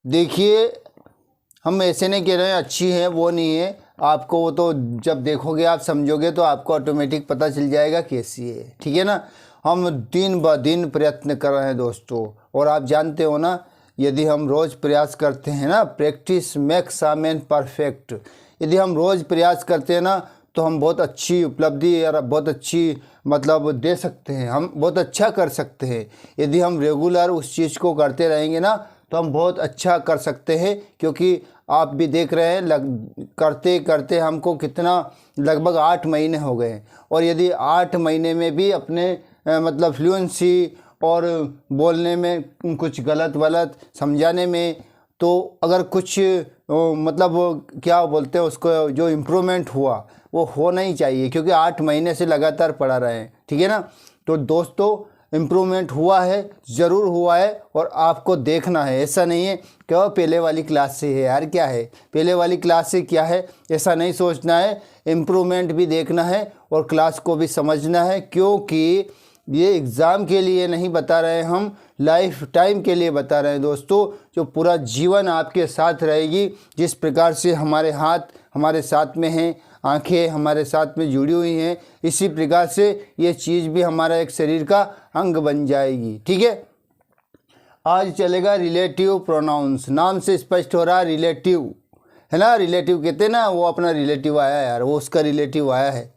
देखिए, हम ऐसे नहीं कह रहे हैं अच्छी है वो नहीं है, आपको वो तो जब देखोगे आप समझोगे तो आपको ऑटोमेटिक पता चल जाएगा कैसी है, ठीक है ना। हम दिन ब दिन प्रयत्न कर रहे हैं दोस्तों, और आप जानते हो ना, यदि हम रोज़ प्रयास करते हैं ना, practice makes a man perfect, यदि हम रोज़ प्रयास करते हैं ना तो हम बहुत अच्छी उपलब्धि या बहुत अच्छी मतलब दे सकते हैं, हम बहुत अच्छा कर सकते हैं। यदि हम रेगुलर उस चीज़ को करते रहेंगे ना तो हम बहुत अच्छा कर सकते हैं, क्योंकि आप भी देख रहे हैं करते करते हमको कितना लगभग 8 महीने हो गए, और यदि 8 महीने में भी अपने मतलब फ्लुएंसी और बोलने में कुछ गलत वलत समझाने में, तो अगर कुछ मतलब क्या बोलते हैं उसको, जो इम्प्रूवमेंट हुआ वो होना ही चाहिए, क्योंकि 8 महीने से लगातार पढ़ा रहे हैं, ठीक है ना। तो दोस्तों इम्प्रूवमेंट हुआ है, ज़रूर हुआ है, और आपको देखना है। ऐसा नहीं है कि वो पहले वाली क्लास से है यार, क्या है पहले वाली क्लास से क्या है, ऐसा नहीं सोचना है। इम्प्रूवमेंट भी देखना है और क्लास को भी समझना है, क्योंकि ये एग्ज़ाम के लिए नहीं बता रहे, हम लाइफ टाइम के लिए बता रहे हैं दोस्तों, जो पूरा जीवन आपके साथ रहेगी। जिस प्रकार से हमारे हाथ हमारे साथ में हैं, आंखें हमारे साथ में जुड़ी हुई हैं, इसी प्रकार से ये चीज़ भी हमारा एक शरीर का अंग बन जाएगी, ठीक है। आज चलेगा रिलेटिव प्रोनाउंस, नाम से स्पष्ट हो रहा है रिलेटिव है ना, रिलेटिव कहते हैं ना, वो अपना रिलेटिव आया यार, वो उसका रिलेटिव आया है।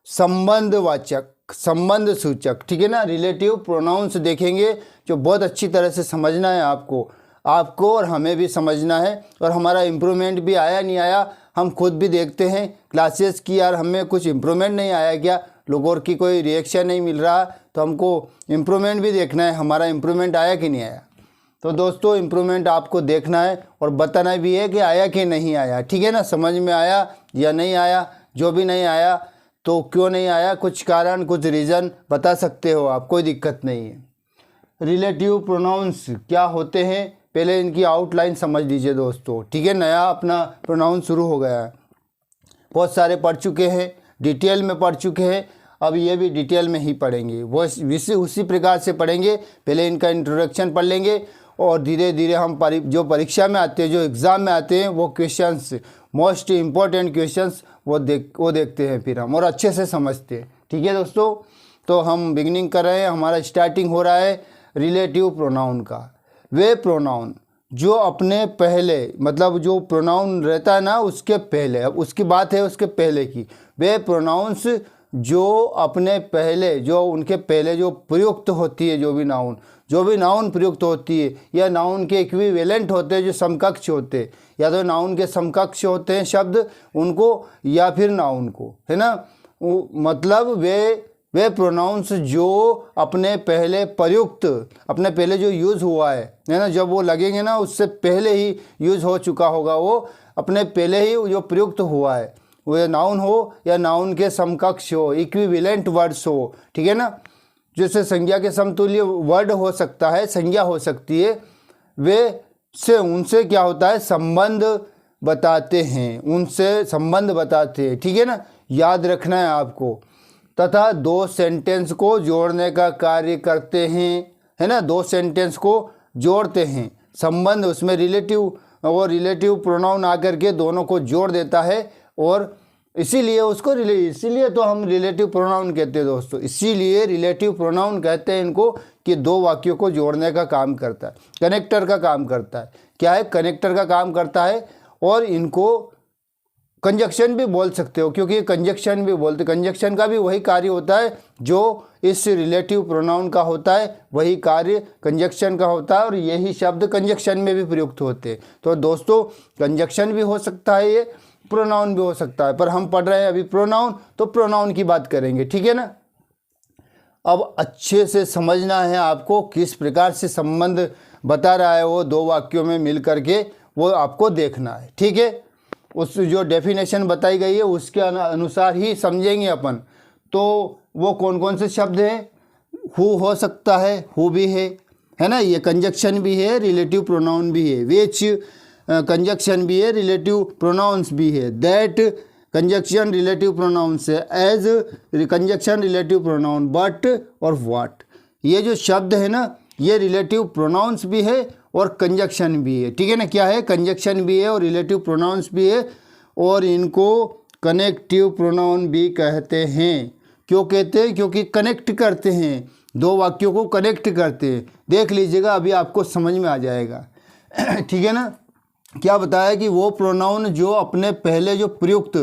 संबंधवाचक, संबंध सूचक, ठीक है ना। रिलेटिव प्रोनाउंस देखेंगे जो बहुत अच्छी तरह से समझना है आपको और हमें भी समझना है, और हमारा इम्प्रूवमेंट भी आया नहीं आया हम खुद भी देखते हैं क्लासेस की, यार हमें कुछ इम्प्रूवमेंट नहीं आया क्या, लोगों की कोई रिएक्शन नहीं मिल रहा, तो हमको इम्प्रूवमेंट भी देखना है, हमारा इम्प्रूवमेंट आया कि नहीं आया। तो दोस्तों इम्प्रूवमेंट आपको देखना है और बताना भी है कि आया कि नहीं आया, ठीक है ना। समझ में आया या नहीं आया, जो भी नहीं आया तो क्यों नहीं आया, कुछ कारण कुछ रीज़न बता सकते हो आप, कोई दिक्कत नहीं है। रिलेटिव प्रोनाउंस क्या होते हैं, पहले इनकी आउटलाइन समझ लीजिए दोस्तों, ठीक है। नया अपना प्रोनाउंस शुरू हो गया है, बहुत सारे पढ़ चुके हैं, डिटेल में पढ़ चुके हैं, अब ये भी डिटेल में ही पढ़ेंगे, वो उसी प्रकार से पढ़ेंगे। पहले इनका इंट्रोडक्शन पढ़ लेंगे और धीरे धीरे हम जो परीक्षा में आते हैं, जो एग्ज़ाम में आते हैं, वो क्वेश्चंस, मोस्ट इम्पॉर्टेंट क्वेश्चंस वो देखते हैं फिर हम, और अच्छे से समझते हैं, ठीक है दोस्तों। तो हम बिगिनिंग कर रहे हैं, हमारा स्टार्टिंग हो रहा है रिलेटिव प्रोनाउन का। वे प्रोनाउन जो अपने पहले, मतलब जो प्रोनाउन रहता है ना उसके पहले, अब उसकी बात है उसके पहले की, वे प्रोनाउंस जो अपने पहले, जो उनके पहले जो प्रयुक्त होती है, जो भी नाउन प्रयुक्त होती है, या नाउन के इक्विवेलेंट होते हैं, जो समकक्ष होते हैं, या तो नाउन के समकक्ष होते हैं शब्द उनको, या फिर नाउन को, है ना। मतलब वे प्रोनाउंस जो अपने पहले प्रयुक्त, अपने पहले जो यूज़ हुआ है ना, जब वो लगेंगे ना उससे पहले ही यूज़ हो चुका होगा, वो अपने पहले ही जो प्रयुक्त हुआ है, वो नाउन हो या नाउन के समकक्ष हो, इक्विवेलेंट वर्ड्स हो, ठीक है ना। जैसे संज्ञा के समतुल्य वर्ड हो सकता है, संज्ञा हो सकती है, वे से उनसे क्या होता है, संबंध बताते हैं, उनसे संबंध बताते हैं, ठीक है ना। याद रखना है आपको। तथा दो सेंटेंस को जोड़ने का कार्य करते हैं, है ना, दो सेंटेंस को जोड़ते हैं, संबंध उसमें रिलेटिव, और रिलेटिव प्रोनाउन आकर के दोनों को जोड़ देता है, और इसीलिए तो हम रिलेटिव प्रोनाउन कहते हैं दोस्तों, इसीलिए रिलेटिव प्रोनाउन कहते हैं इनको, कि दो वाक्यों को जोड़ने का काम करता है, कनेक्टर का काम करता है। क्या है, कनेक्टर का काम करता है, और इनको कंजक्शन भी बोल सकते हो, क्योंकि कंजक्शन भी बोलते, कंजक्शन का भी वही कार्य होता है जो इस रिलेटिव प्रोनाउन का होता है, वही कार्य कंजक्शन का होता है, और यही शब्द कंजक्शन में भी प्रयुक्त होते हैं। तो दोस्तों कंजक्शन भी हो सकता है, ये प्रोनाउन भी हो सकता है, पर हम पढ़ रहे हैं अभी प्रोनाउन, तो प्रोनाउन की बात करेंगे, ठीक है ना। अब अच्छे से समझना है आपको, किस प्रकार से संबंध बता रहा है वो दो वाक्यों में मिल करके, वो आपको देखना है, ठीक है। उस जो डेफिनेशन बताई गई है उसके अनुसार ही समझेंगे अपन। तो वो कौन कौन से शब्द हैं, हु हो सकता है, हु भी है ना, ये कंजक्शन भी है, रिलेटिव प्रोनाउन भी है, विच कंजक्शन भी है, रिलेटिव प्रोनाउंस भी है, दैट कंजक्शन रिलेटिव प्रोनाउंस है, as conjunction relative pronoun, but और व्हाट। ये जो शब्द है ना, ये रिलेटिव प्रोनाउंस भी है और कंजक्शन भी है, ठीक है ना। क्या है, कंजक्शन भी है और रिलेटिव प्रोनाउंस भी है, और इनको कनेक्टिव प्रोनाउन भी कहते हैं। क्यों कहते हैं, क्योंकि कनेक्ट करते हैं, दो वाक्यों को कनेक्ट करते हैं। देख लीजिएगा, अभी आपको समझ में आ जाएगा ठीक है ना। क्या बताया कि वो प्रोनाउन जो अपने पहले जो प्रयुक्त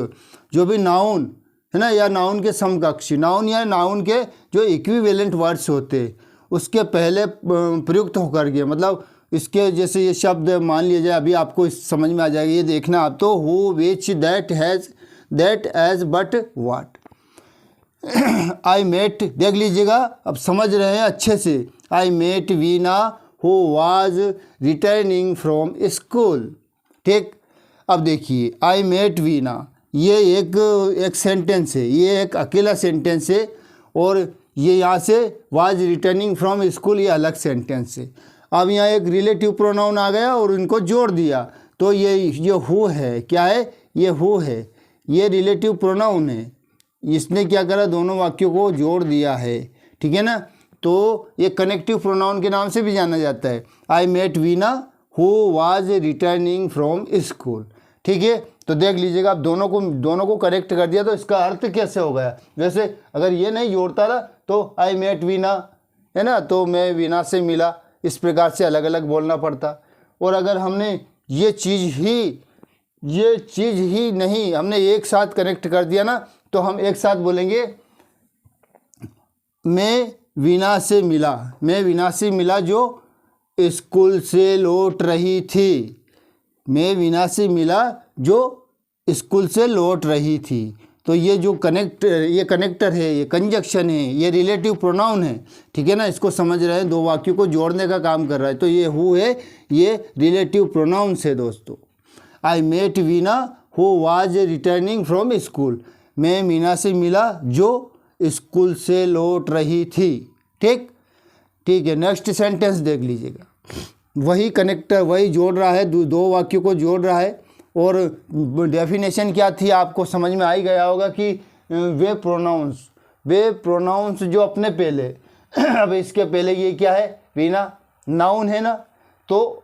जो भी नाउन है ना, या नाउन के समकक्षी, नाउन या नाउन के जो इक्विवेलेंट वर्ड्स होते उसके पहले प्रयुक्त होकर के, मतलब इसके जैसे ये शब्द मान लिया जाए, अभी आपको समझ में आ जाएगा। ये देखना आप तो, who, which, that, has, that, as, but, what. I met, देख लीजिएगा, अब समझ रहे हैं अच्छे से। I met Veena who was returning from school, ठीक। अब देखिए, आई मेट वीना, ये एक सेंटेंस है, ये एक अकेला सेंटेंस है, और ये यहाँ से वाज रिटर्निंग फ्रॉम स्कूल ये अलग सेंटेंस है। अब यहाँ एक रिलेटिव प्रोनाउन आ गया और इनको जोड़ दिया, तो ये हु है, क्या है, ये हु है, ये रिलेटिव प्रोनाउन है। इसने क्या करा, दोनों वाक्यों को जोड़ दिया है, ठीक है ना। तो ये कनेक्टिव प्रोनाउन के नाम से भी जाना जाता है। I met Veena who was returning from school, ठीक है। तो देख लीजिएगा, आप दोनों को कनेक्ट कर दिया, तो इसका अर्थ कैसे हो गया। वैसे अगर ये नहीं जोड़ता ना, तो आई मेट वीना है ना, तो मैं वीना से मिला, इस प्रकार से अलग अलग बोलना पड़ता। और अगर हमने ये चीज़ ही नहीं, हमने एक साथ कनेक्ट कर दिया ना, तो हम एक साथ बोलेंगे, मैं वीना से मिला, मैं वीना से मिला जो स्कूल से लौट रही थी, मैं वीना से मिला जो स्कूल से लौट रही थी। तो ये जो कनेक्टर है, ये कंजक्शन है, ये रिलेटिव प्रोनाउन है, ठीक है ना। इसको समझ रहे हैं, दो वाक्यों को जोड़ने का काम कर रहा है। तो ये हु है, ये रिलेटिव प्रोनाउंस है दोस्तों। I met Veena who was returning from school, मैं मीना से मिला जो स्कूल से लौट रही थी, ठीक है। नेक्स्ट सेंटेंस देख लीजिएगा, वही कनेक्टर, वही जोड़ रहा है, दो वाक्यों को जोड़ रहा है। और डेफिनेशन क्या थी, आपको समझ में आ ही गया होगा कि वे प्रोनाउंस जो अपने पहले अब इसके पहले ये क्या है, वीना नाउन है ना, तो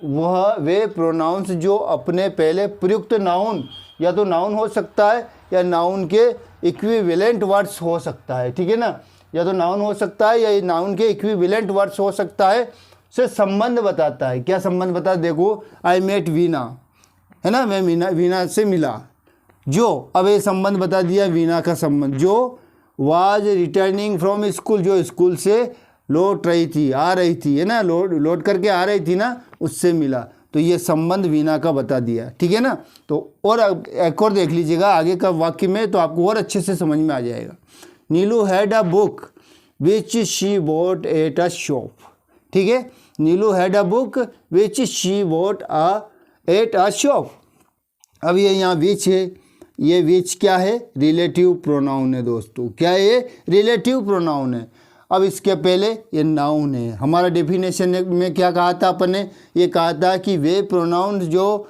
वह वे प्रोनाउंस जो अपने पहले प्रयुक्त नाउन, या तो नाउन हो सकता है या नाउन के इक्विवेलेंट वर्ड्स हो सकता है, ठीक है ना। या तो नाउन हो सकता है या नाउन के इक्विवेलेंट वर्ड्स हो सकता है, से संबंध बताता है। क्या संबंध बताता है, देखो, आई मेट वीना है ना, मैं वीना से मिला, जो, अब ये संबंध बता दिया वीना का संबंध, जो वाज रिटर्निंग फ्रॉम स्कूल, जो स्कूल से लौट रही थी, आ रही थी, है ना, लौट करके आ रही थी ना, उससे मिला। तो ये संबंध वीना का बता दिया, ठीक है ना। तो और एक और देख लीजिएगा आगे का वाक्य में, तो आपको और अच्छे से समझ में आ जाएगा। Neelu had a book which she bought at a shop, ठीक है। Neelu had a book which she bought at a shop. अब ये यहाँ विच है, ये विच क्या है, रिलेटिव प्रोनाउन है दोस्तों। क्या है ये, रिलेटिव प्रोनाउन है। अब इसके पहले ये नाउन है। हमारा डेफिनेशन में क्या कहा था अपन ने, ये कहा था कि वे प्रोनाउन जो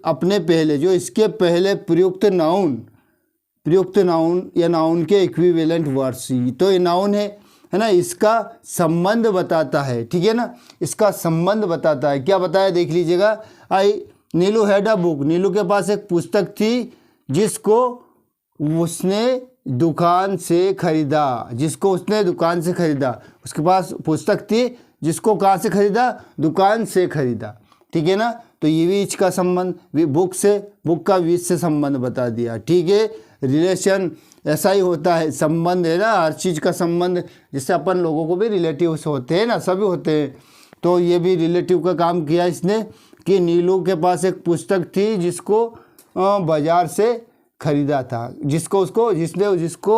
अपने पहले, जो इसके पहले प्रयुक्त नाउन या नाउन के इक्विवेलेंट वर्ड्स, तो ये नाउन है ना, इसका संबंध बताता है, ठीक है ना, इसका संबंध बताता है। क्या बताया, देख लीजिएगा। नीलू हैड अ बुक, नीलू के पास एक पुस्तक थी जिसको उसने दुकान से खरीदा, उसके पास पुस्तक थी जिसको कहाँ से खरीदा, दुकान से खरीदा, ठीक है ना। तो ये विच का संबंध बुक का विच से संबंध बता दिया, ठीक है। रिलेशन ऐसा ही होता है, संबंध है ना, हर चीज़ का संबंध, जिससे अपन लोगों को भी रिलेटिव्स होते हैं ना, सभी होते हैं। तो ये भी रिलेटिव का काम किया इसने, कि नीलू के पास एक पुस्तक थी जिसको बाजार से खरीदा था, जिसको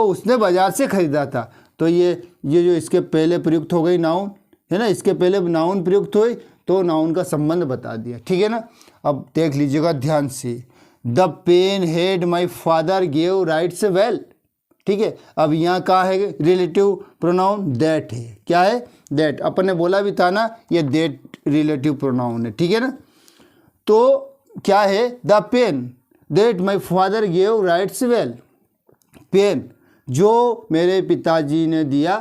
उसने बाजार से खरीदा था। तो ये जो इसके पहले प्रयुक्त हो गई नाउन है ना, इसके पहले नाउन प्रयुक्त हुई, तो नाउन का संबंध बता दिया, ठीक है ना। अब देख लीजिएगा ध्यान से, the pen had my father gave writes well, ठीक है। अब यहाँ का है रिलेटिव प्रोनाउन, दैट है। क्या है, दैट। अपन ने बोला भी था ना, ये दैट रिलेटिव प्रोनाउन है, ठीक है ना। तो क्या है, the pen that my father gave writes well, pen जो मेरे पिताजी ने दिया,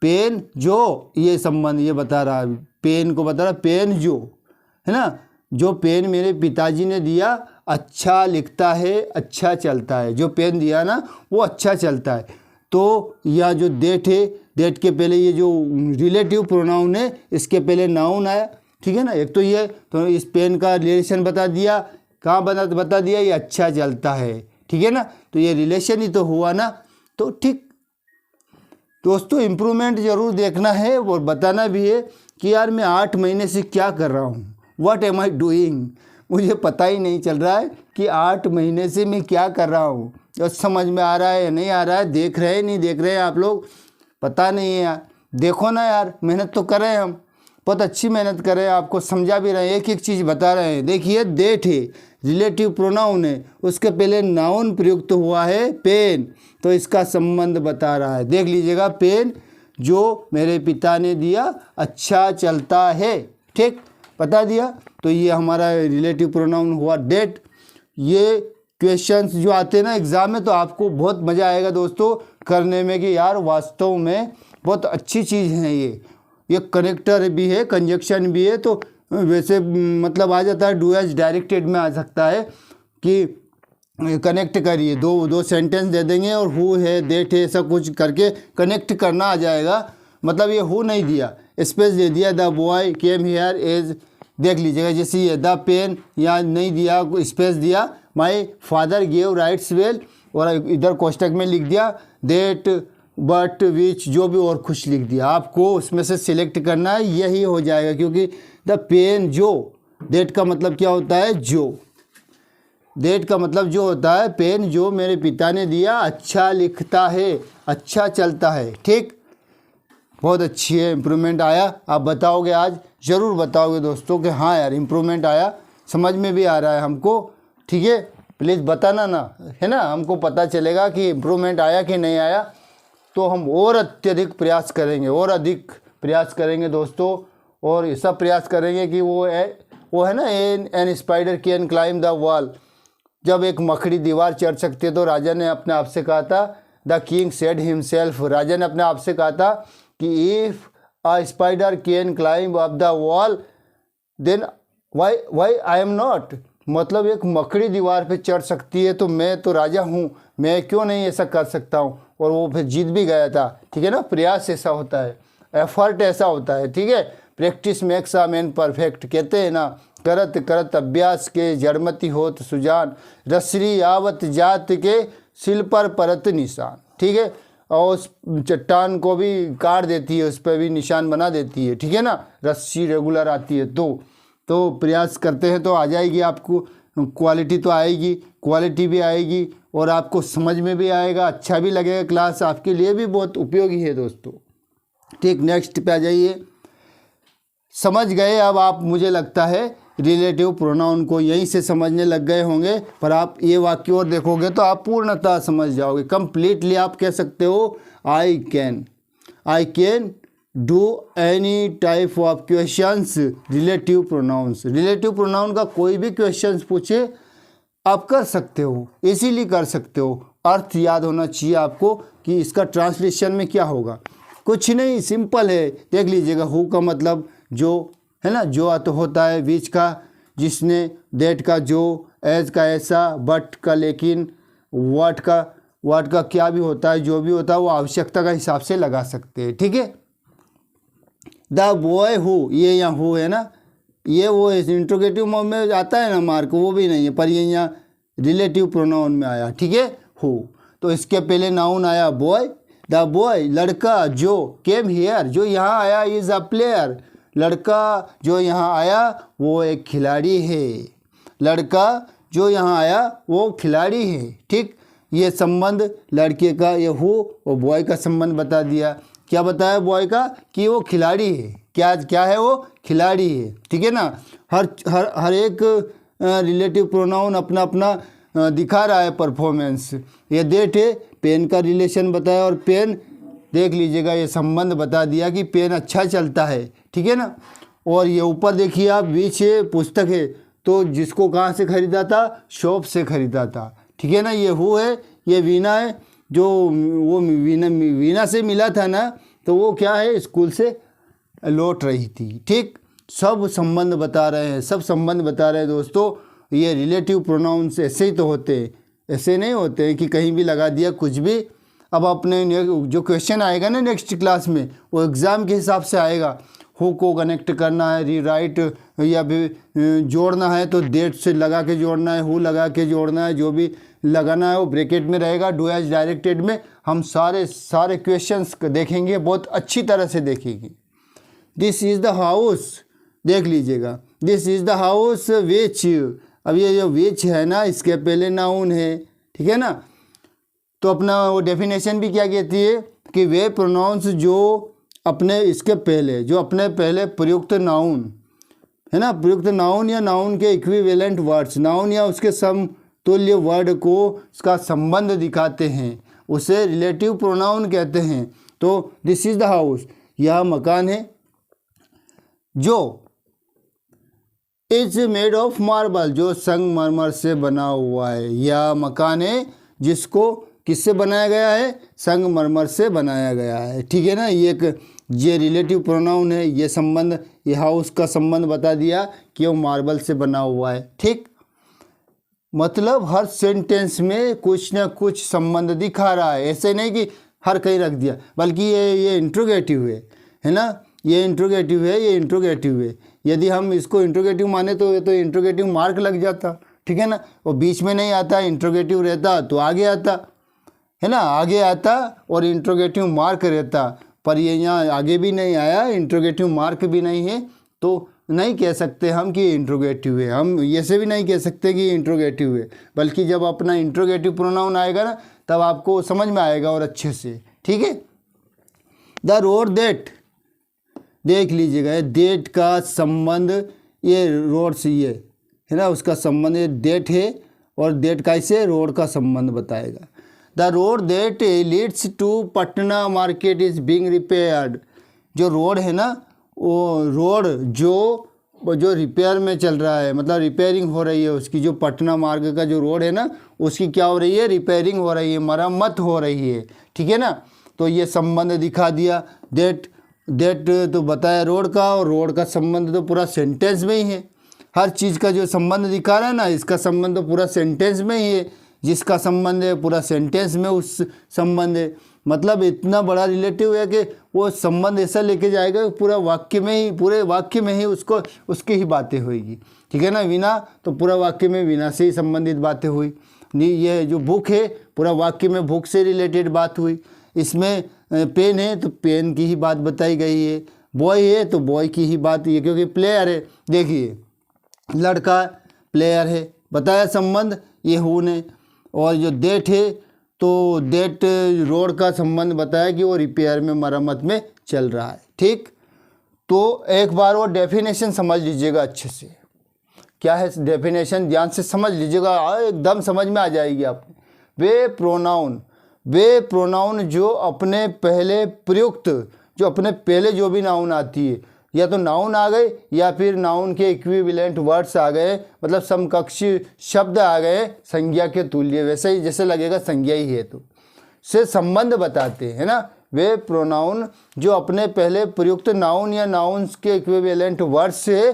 पेन जो, ये संबंध ये बता रहा है, पेन को बता रहा, पेन जो है ना, जो पेन मेरे पिताजी ने दिया अच्छा लिखता है, अच्छा चलता है। जो पेन दिया ना वो अच्छा चलता है। तो यह जो डेट है, डेट के पहले ये जो रिलेटिव प्रोनाउन है, इसके पहले नाउन आया, ठीक है ना। एक तो ये, तो इस पेन का रिलेशन बता दिया, कहाँ बता दिया, ये अच्छा चलता है, ठीक है ना। तो ये रिलेशन ही तो हुआ ना। तो ठीक दोस्तों, इम्प्रूवमेंट ज़रूर देखना है और बताना भी है कि यार मैं 8 महीने से क्या कर रहा हूँ, व्हाट एम आई डूइंग। मुझे पता ही नहीं चल रहा है कि 8 महीने से मैं क्या कर रहा हूँ। और समझ में आ रहा है या नहीं आ रहा है, देख रहे हैं नहीं देख रहे हैं आप लोग, पता नहीं है यार। देखो ना यार, मेहनत तो कर रहे हैं हम, बहुत अच्छी मेहनत कर रहे हैं, आपको समझा भी रहे हैं, एक एक चीज़ बता रहे हैं। देखिए डेट है, रिलेटिव प्रोनाउन है, उसके पहले नाउन प्रयुक्त हुआ है पेन, तो इसका संबंध बता रहा है। देख लीजिएगा, पेन जो मेरे पिता ने दिया अच्छा चलता है, ठीक, बता दिया। तो ये हमारा रिलेटिव प्रोनाउन हुआ डेट। ये क्वेश्चंस जो आते हैं ना एग्ज़ाम में, तो आपको बहुत मज़ा आएगा दोस्तों करने में कि यार वास्तव में बहुत अच्छी चीज़ है ये कनेक्टर भी है, कंजक्शन भी है। तो वैसे मतलब आ जाता है, डू एज डायरेक्टेड में आ सकता है कि कनेक्ट करिए, दो सेंटेंस दे देंगे और हु है, डेट है, ऐसा कुछ करके कनेक्ट करना आ जाएगा। मतलब ये हु नहीं दिया, स्पेस दे दिया, the boy came here as, देख लीजिएगा जैसे ये द पेन, यहाँ नहीं दिया, स्पेस दिया, माई फादर गेव राइट्स वेल, और इधर कोष्टक में लिख दिया डेट बट विच, जो भी और कुछ लिख दिया। आपको उसमें से सिलेक्ट करना है, यही हो जाएगा। क्योंकि द पेन जो, डेट का मतलब क्या होता है, जो, डेट का मतलब जो होता है, पेन जो मेरे पिता ने दिया अच्छा लिखता है, अच्छा चलता है, ठीक। बहुत अच्छी है, इम्प्रूवमेंट आया। आप बताओगे आज, ज़रूर बताओगे दोस्तों कि हाँ यार इम्प्रूवमेंट आया, समझ में भी आ रहा है हमको, ठीक है। प्लीज़ बताना ना, है ना, हमको पता चलेगा कि इम्प्रूवमेंट आया कि नहीं आया। तो हम और अत्यधिक प्रयास करेंगे, और अधिक प्रयास करेंगे दोस्तों, और ऐसा प्रयास करेंगे कि वो है ना, an spider can climb the wall, जब एक मकड़ी दीवार चढ़ सकती है, तो राजा ने अपने आप से कहा था, द किंग सेड हिमसेल्फ, राजा ने अपने आप से कहा था कि if a spider can climb up the wall then why I am not. मतलब एक मकड़ी दीवार पे चढ़ सकती है, तो मैं तो राजा हूँ, मैं क्यों नहीं ऐसा कर सकता हूँ। और वो फिर जीत भी गया था, ठीक है ना। प्रयास ऐसा होता है, एफर्ट ऐसा होता है, ठीक है। Practice makes a man perfect, कहते हैं ना, करत करत अभ्यास के जड़मति होत सुजान, रसरी आवत जात के सिल पर परत निशान, ठीक है। और उस चट्टान को भी काट देती है, उस पर भी निशान बना देती है, ठीक है ना। रस्सी रेगुलर आती है, तो प्रयास करते हैं तो आ जाएगी आपको, क्वालिटी तो आएगी, क्वालिटी भी आएगी, और आपको समझ में भी आएगा, अच्छा भी लगेगा, क्लास आपके लिए भी बहुत उपयोगी है दोस्तों, ठीक। नेक्स्ट पे आ जाइए। समझ गए अब आप, मुझे लगता है रिलेटिव प्रोनाउन को यहीं से समझने लग गए होंगे, पर आप ये वाक्य और देखोगे तो आप पूर्णतः समझ जाओगे। कंप्लीटली आप कह सकते हो I can do any type of questions relative pronouns. Relative pronoun का कोई भी क्वेश्चंस पूछे आप कर सकते हो, इजीली कर सकते हो। अर्थ याद होना चाहिए आपको कि इसका ट्रांसलेशन में क्या होगा, कुछ नहीं, सिंपल है। देख लीजिएगा, हु का मतलब जो है ना, जो तो होता है, विच का जिसने, डेट का जो, एज का ऐसा, बट का लेकिन, व्हाट का क्या भी होता है, जो भी होता है वो आवश्यकता का हिसाब से लगा सकते हैं, ठीक है। द बॉय हु, ये यहाँ हु है ना, ये वो इंट्रोगेटिव मोड में आता है ना मार्क, वो भी नहीं है, पर ये यहाँ रिलेटिव प्रोनाउन में आया, ठीक है, हु। तो इसके पहले नाउन आया बॉय, द बॉय लड़का जो, केम हियर जो यहाँ आया, इज़ अ प्लेयर, लड़का जो यहाँ आया वो एक खिलाड़ी है, लड़का जो यहाँ आया वो खिलाड़ी है, ठीक। ये संबंध लड़के का, ये हु और बॉय का संबंध बता दिया। क्या बताया बॉय का, कि वो खिलाड़ी है, क्या है, वो खिलाड़ी है, ठीक है ना। हर एक रिलेटिव प्रोनाउन अपना अपना दिखा रहा है परफॉर्मेंस। ये डेट है, पेन का रिलेशन बताया, और पेन देख लीजिएगा, ये संबंध बता दिया कि पेन अच्छा चलता है, ठीक है ना। और ये ऊपर देखिए आप, बीच है, पुस्तक है, तो जिसको कहाँ से खरीदा था, शॉप से खरीदा था, ठीक है ना। ये हु है, ये वीणा है, जो वो वीणा से मिला था ना, तो वो क्या है, स्कूल से लौट रही थी। ठीक, सब संबंध बता रहे हैं, सब संबंध बता रहे हैं दोस्तों। ये रिलेटिव प्रोनाउंस ऐसे ही तो होते हैं, ऐसे नहीं होते हैं कि कहीं भी लगा दिया कुछ भी। अब अपने जो क्वेश्चन आएगा ना नेक्स्ट क्लास में, वो एग्ज़ाम के हिसाब से आएगा। हु को कनेक्ट करना है, रीराइट या भी जोड़ना है तो डेट से लगा के जोड़ना है, हु लगा के जोड़ना है, जो भी लगाना है वो ब्रैकेट में रहेगा। डू एज डायरेक्टेड में हम सारे क्वेश्चंस देखेंगे, बहुत अच्छी तरह से देखेंगे। दिस इज़ द हाउस, देख लीजिएगा, this is the house which. अब ये जो विच है ना, इसके पहले नाउन है, ठीक है ना। तो अपना वो डेफिनेशन भी क्या कहती है कि वे प्रोनाउंस जो अपने इसके पहले, जो अपने पहले प्रयुक्त नाउन है ना, प्रयुक्त नाउन या नाउन के इक्विवेलेंट वर्ड्स, नाउन या उसके समतुल्य वर्ड को उसका संबंध दिखाते हैं, उसे रिलेटिव प्रोनाउन कहते हैं। तो दिस इज़ द हाउस, यह मकान है जो इज मेड ऑफ मार्बल, जो संगमरमर से बना हुआ है। यह मकान है जिसको किससे बनाया गया है, संगमरमर से बनाया गया है। ठीक है ना, ये रिलेटिव प्रोनाउन है, ये संबंध, ये हाउस का संबंध बता दिया कि वो मार्बल से बना हुआ है। ठीक, मतलब हर सेंटेंस में कुछ ना कुछ संबंध दिखा रहा है, ऐसे नहीं कि हर कहीं रख दिया, बल्कि ये इंट्रोगेटिव है ना, ये इंट्रोगेटिव है, ये इंट्रोगेटिव है। यदि हम इसको इंट्रोगेटिव माने तो ये तो इंट्रोगेटिव मार्क लग जाता, ठीक है ना। वो बीच में नहीं आता, इंट्रोगेटिव रहता तो आगे आता, है ना, आगे आता और इंट्रोगेटिव मार्क रहता। पर ये यहाँ आगे भी नहीं आया, इंट्रोगेटिव मार्क भी नहीं है, तो नहीं कह सकते हम कि इंट्रोगेटिव है। हम ऐसे भी नहीं कह सकते कि इंट्रोगेटिव है, बल्कि जब अपना इंट्रोगेटिव प्रोनाउन आएगा ना, तब आपको समझ में आएगा और अच्छे से। ठीक है, द रोड दैट, देख लीजिएगा, डेट का संबंध, ये रोड से ये है ना, उसका संबंध ये डेट है, और डेट कैसे, रोड का संबंध बताएगा। The road that leads to Patna market is being repaired, जो रोड है ना, वो रोड जो रिपेयर में चल रहा है, मतलब रिपेयरिंग हो रही है उसकी, जो पटना मार्ग का जो रोड है ना, उसकी क्या हो रही है, रिपेयरिंग हो रही है, मरम्मत हो रही है। ठीक है ना, तो ये संबंध दिखा दिया। डेट तो बताया रोड का, और रोड का संबंध तो पूरा सेंटेंस में ही है। हर चीज़ का जो संबंध दिखा रहा है ना, इसका संबंध तो पूरा सेंटेंस में ही है, जिसका संबंध है पूरा सेंटेंस में उस संबंध है। मतलब इतना बड़ा रिलेटिव है कि वो संबंध ऐसा लेके जाएगा पूरा वाक्य में ही, पूरे वाक्य में ही उसको उसकी ही बातें होगी। ठीक है ना, विना तो पूरा वाक्य में विना से ही संबंधित बातें हुई। ये जो बुक है, पूरा वाक्य में बुक से रिलेटेड बात हुई। इसमें पेन है तो पेन की ही बात बताई गई है, बॉय है तो बॉय की ही बात है, क्योंकि प्लेयर है, देखिए लड़का प्लेयर है, बताया संबंध ये हु ने। और जो डेट है तो डेट रोड का संबंध बताया कि वो रिपेयर में, मरम्मत में चल रहा है। ठीक, तो एक बार वो डेफिनेशन समझ लीजिएगा अच्छे से, क्या है डेफिनेशन, ध्यान से समझ लीजिएगा, एकदम समझ में आ जाएगी आपको। वे प्रोनाउन जो अपने पहले प्रयुक्त, जो अपने पहले जो भी नाउन आती है, या तो नाउन आ गए या फिर नाउन के इक्विवेलेंट वर्ड्स आ गए, मतलब समकक्षी शब्द आ गए संज्ञा के तुल्य, वैसे ही जैसे लगेगा संज्ञा ही है, तो से संबंध बताते हैं ना। वे प्रोनाउन जो अपने पहले प्रयुक्त नाउन या नाउन्स के इक्विवेलेंट वर्ड्स से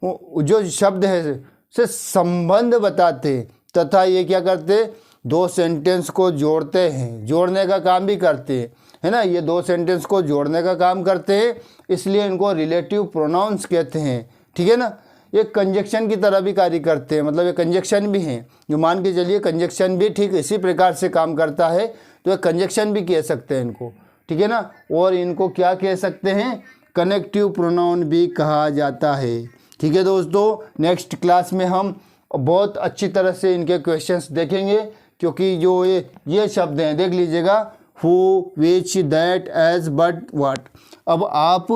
जो शब्द है से संबंध बताते हैं, तथा ये क्या करते, दो सेंटेंस को जोड़ते हैं, जोड़ने का काम भी करते हैं, है ना। ये दो सेंटेंस को जोड़ने का काम करते हैं, इसलिए इनको रिलेटिव प्रोनाउंस कहते हैं। ठीक है ना, ये कंजक्शन की तरह भी कार्य करते हैं, मतलब ये कंजक्शन भी हैं, जो मान के चलिए कंजक्शन भी ठीक इसी प्रकार से काम करता है, तो ये कंजक्शन भी कह सकते हैं इनको। ठीक है ना, और इनको क्या कह सकते हैं, कनेक्टिव प्रोनाउन भी कहा जाता है। ठीक है दोस्तों, नेक्स्ट क्लास में हम बहुत अच्छी तरह से इनके क्वेश्चंस देखेंगे, क्योंकि जो ये शब्द हैं देख लीजिएगा, who, which, that, as, but, what. अब आप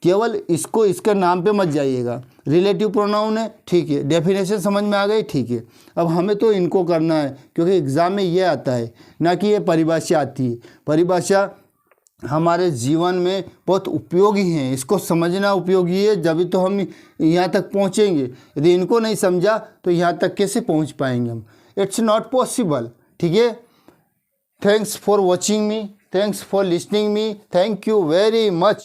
केवल इसको इसके नाम पे मत जाइएगा, रिलेटिव प्रोनाउन है, ठीक है, डेफिनेशन समझ में आ गई, ठीक है। अब हमें तो इनको करना है, क्योंकि एग्ज़ाम में ये आता है, ना कि ये परिभाषा आती है। परिभाषा हमारे जीवन में बहुत उपयोगी हैं, इसको समझना उपयोगी है, जब तो हम यहाँ तक पहुँचेंगे। यदि इनको नहीं समझा तो यहाँ तक कैसे पहुँच पाएंगे हम, इट्स नॉट पॉसिबल। ठीक है, thanks for watching me. Thanks for listening me, thank you very much.